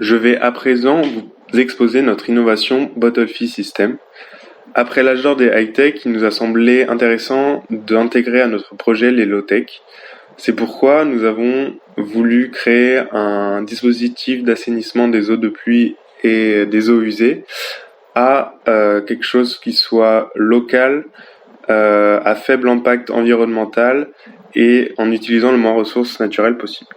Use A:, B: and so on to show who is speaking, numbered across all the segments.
A: Je vais à présent vous exposer notre innovation Bottle Fee System. Après l'âge d'or des high-tech, il nous a semblé intéressant d'intégrer à notre projet les low-tech. C'est pourquoi nous avons voulu créer un dispositif d'assainissement des eaux de pluie et des eaux usées à quelque chose qui soit local, à faible impact environnemental et en utilisant le moins de ressources naturelles possible.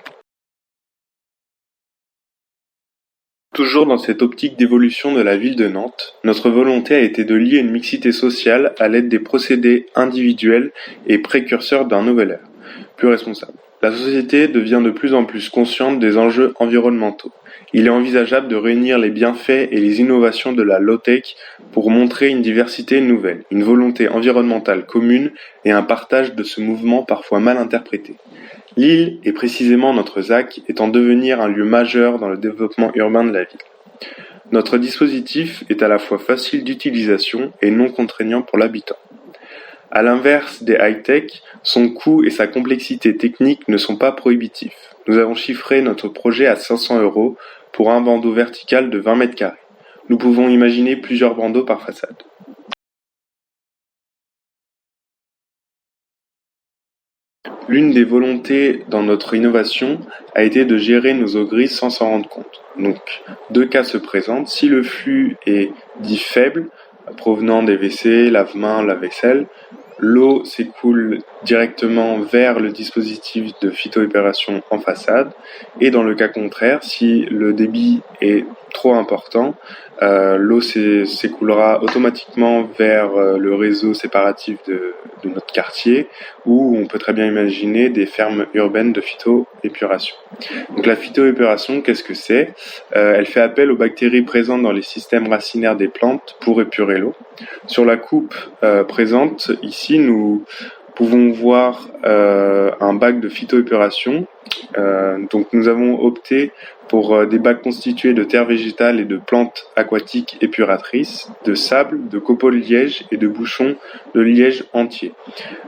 A: Toujours dans cette optique d'évolution de la ville de Nantes, notre volonté a été de lier une mixité sociale à l'aide des procédés individuels et précurseurs d'un nouvel ère, plus responsable. La société devient de plus en plus consciente des enjeux environnementaux. Il est envisageable de réunir les bienfaits et les innovations de la low-tech pour montrer une diversité nouvelle, une volonté environnementale commune et un partage de ce mouvement parfois mal interprété. L'île, et précisément notre ZAC, est en devenir un lieu majeur dans le développement urbain de la ville. Notre dispositif est à la fois facile d'utilisation et non contraignant pour l'habitant. À l'inverse des high-tech, son coût et sa complexité technique ne sont pas prohibitifs. Nous avons chiffré notre projet à 500 € pour un bandeau vertical de 20 mètres carrés. Nous pouvons imaginer plusieurs bandeaux par façade. L'une des volontés dans notre innovation a été de gérer nos eaux grises sans s'en rendre compte. Donc, deux cas se présentent. Si le flux est dit faible, provenant des WC, lave-mains, lave-vaisselle, l'eau s'écoule directement vers le dispositif de phytoépuration en façade. Et dans le cas contraire, si le débit est trop important, l'eau s'écoulera automatiquement vers le réseau séparatif de notre quartier, où on peut très bien imaginer des fermes urbaines de phytoépuration. Donc la phytoépuration, qu'est-ce que c'est? Elle fait appel aux bactéries présentes dans les systèmes racinaires des plantes pour épurer l'eau. Sur la coupe présente ici, nous pouvons voir un bac de phytoépuration. Donc nous avons opté pour des bacs constitués de terre végétale et de plantes aquatiques épuratrices, de sable, de copeaux de liège et de bouchons de liège entiers.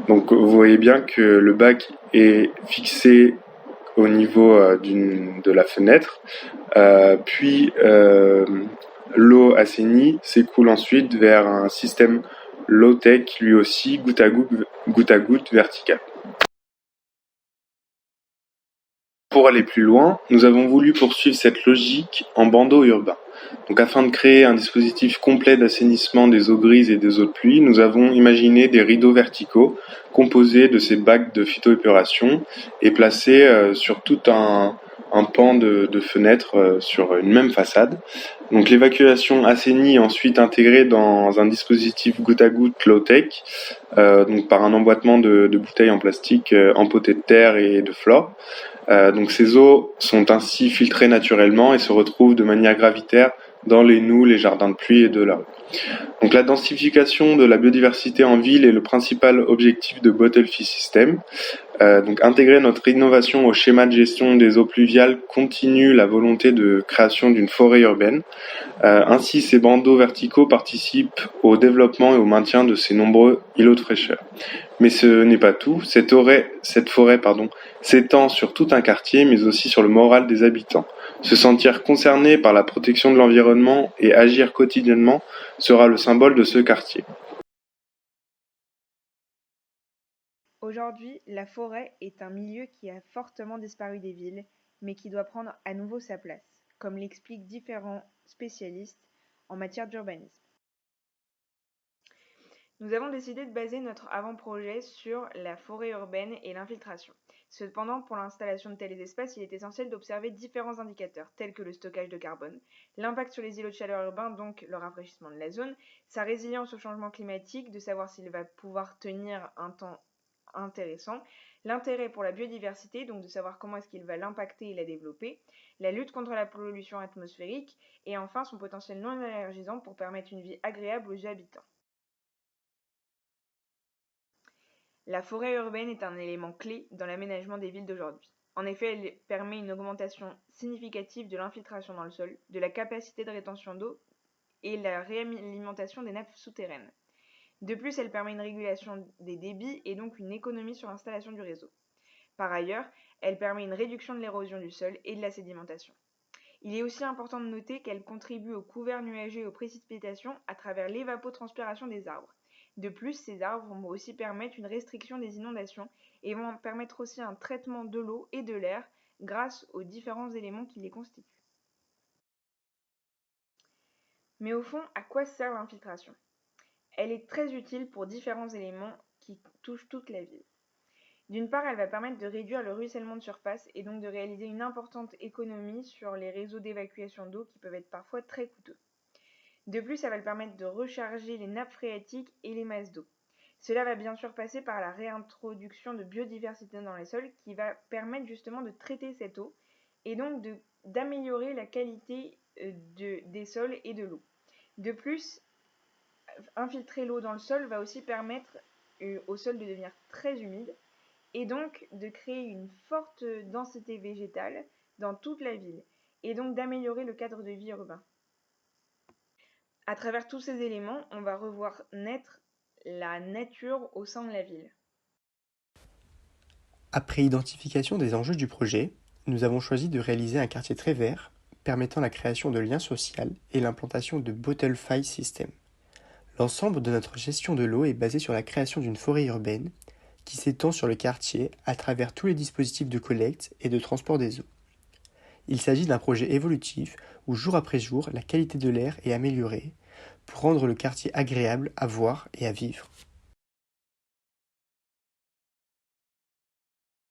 A: Donc vous voyez bien que le bac est fixé au niveau de la fenêtre, puis l'eau assainie s'écoule ensuite vers un système low-tech, lui aussi goutte à goutte vertical. Pour aller plus loin, nous avons voulu poursuivre cette logique en bandeau urbain. Donc afin de créer un dispositif complet d'assainissement des eaux grises et des eaux de pluie, nous avons imaginé des rideaux verticaux composés de ces bacs de phytoépuration et placés sur tout un pan de fenêtres sur une même façade. Donc l'évacuation assainie est ensuite intégrée dans un dispositif goutte à goutte low-tech, donc par un emboîtement de bouteilles en plastique empotées de terre et de flore. Donc ces eaux sont ainsi filtrées naturellement et se retrouvent de manière gravitaire dans les noues, les jardins de pluie et de la rue. Donc la densification de la biodiversité en ville est le principal objectif de Bottle Fee System. Donc intégrer notre innovation au schéma de gestion des eaux pluviales continue la volonté de création d'une forêt urbaine. Ainsi, ces bandeaux verticaux participent au développement et au maintien de ces nombreux îlots de fraîcheur. Mais ce n'est pas tout. Cette forêt s'étend sur tout un quartier, mais aussi sur le moral des habitants. Se sentir concerné par la protection de l'environnement et agir quotidiennement sera le symbole de ce quartier.
B: Aujourd'hui, la forêt est un milieu qui a fortement disparu des villes, mais qui doit prendre à nouveau sa place, comme l'expliquent différents spécialistes en matière d'urbanisme. Nous avons décidé de baser notre avant-projet sur la forêt urbaine et l'infiltration. Cependant, pour l'installation de tels espaces, il est essentiel d'observer différents indicateurs, tels que le stockage de carbone, l'impact sur les îlots de chaleur urbains, donc le rafraîchissement de la zone, sa résilience au changement climatique, de savoir s'il va pouvoir tenir un temps intéressant, l'intérêt pour la biodiversité, donc de savoir comment est-ce qu'il va l'impacter et la développer, la lutte contre la pollution atmosphérique, et enfin son potentiel non énergisant pour permettre une vie agréable aux habitants. La forêt urbaine est un élément clé dans l'aménagement des villes d'aujourd'hui. En effet, elle permet une augmentation significative de l'infiltration dans le sol, de la capacité de rétention d'eau et la réalimentation des nappes souterraines. De plus, elle permet une régulation des débits et donc une économie sur l'installation du réseau. Par ailleurs, elle permet une réduction de l'érosion du sol et de la sédimentation. Il est aussi important de noter qu'elles contribuent au couvert nuageux et aux précipitations à travers l'évapotranspiration des arbres. De plus, ces arbres vont aussi permettre une restriction des inondations et vont permettre aussi un traitement de l'eau et de l'air grâce aux différents éléments qui les constituent. Mais au fond, à quoi sert l'infiltration? Elle est très utile pour différents éléments qui touchent toute la ville. D'une part, elle va permettre de réduire le ruissellement de surface et donc de réaliser une importante économie sur les réseaux d'évacuation d'eau qui peuvent être parfois très coûteux. De plus, ça va permettre de recharger les nappes phréatiques et les masses d'eau. Cela va bien sûr passer par la réintroduction de biodiversité dans les sols qui va permettre justement de traiter cette eau et donc d'améliorer la qualité des sols et de l'eau. De plus, infiltrer l'eau dans le sol va aussi permettre au sol de devenir très humide et donc de créer une forte densité végétale dans toute la ville et donc d'améliorer le cadre de vie urbain. À travers tous ces éléments, on va revoir naître la nature au sein de la ville.
C: Après identification des enjeux du projet, nous avons choisi de réaliser un quartier très vert, permettant la création de liens sociaux et l'implantation de Bottle-Fly System. L'ensemble de notre gestion de l'eau est basé sur la création d'une forêt urbaine qui s'étend sur le quartier à travers tous les dispositifs de collecte et de transport des eaux. Il s'agit d'un projet évolutif où jour après jour la qualité de l'air est améliorée pour rendre le quartier agréable à voir et à vivre.